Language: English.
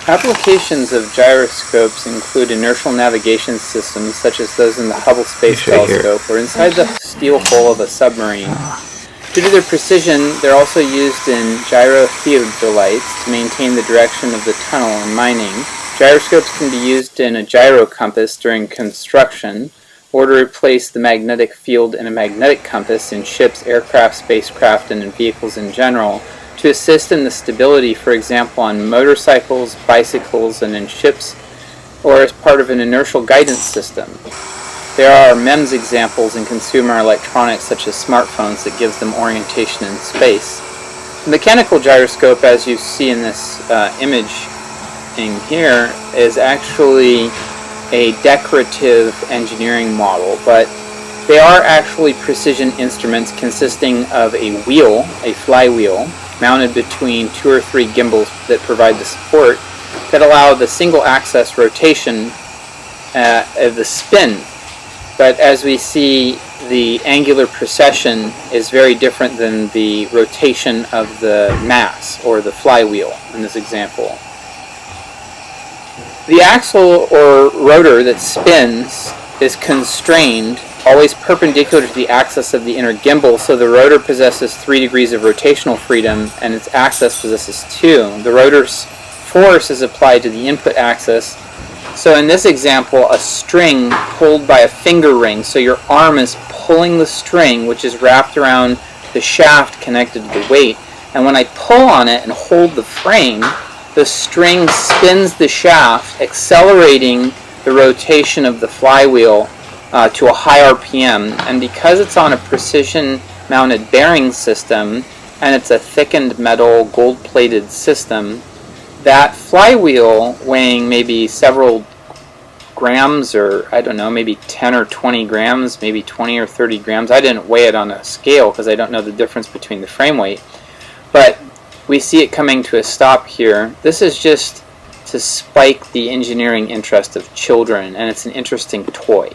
Applications of gyroscopes include inertial navigation systems such as those in the Hubble Space Telescope or inside the steel hull of a submarine. Due to their precision, they're also used in gyrotheodolites to maintain the direction of the tunnel in mining. Gyroscopes can be used in a gyro compass during construction, or to replace the magnetic field in a magnetic compass in ships, aircraft, spacecraft, and in vehicles in general, to assist in the stability, for example, on motorcycles, bicycles, and in ships, or as part of an inertial guidance system. There are MEMS examples in consumer electronics such as smartphones that gives them orientation in space. The mechanical gyroscope, as you see in this image in here, is actually a decorative engineering model, but they are actually precision instruments consisting of a wheel, a flywheel, mounted between 2 or 3 gimbals that provide the support that allow the single axis rotation of the spin. But as we see, the angular precession is very different than the rotation of the mass or the flywheel in this example. The axle or rotor that spins is constrained always perpendicular to the axis of the inner gimbal, so the rotor possesses 3 degrees of rotational freedom and its axis possesses 2. The rotor's force is applied to the input axis. So in this example, a string pulled by a finger ring, so your arm is pulling the string which is wrapped around the shaft connected to the weight, and when I pull on it and hold the frame, the string spins the shaft, accelerating the rotation of the flywheel to a high RPM, and because it's on a precision mounted bearing system and it's a thickened metal gold-plated system, that flywheel weighing maybe several grams, or I don't know, maybe 10 or 20 grams, maybe 20 or 30 grams. I didn't weigh it on a scale because I don't know the difference between the frame weight, but we see it coming to a stop here. This is just to spike the engineering interest of children, and it's an interesting toy.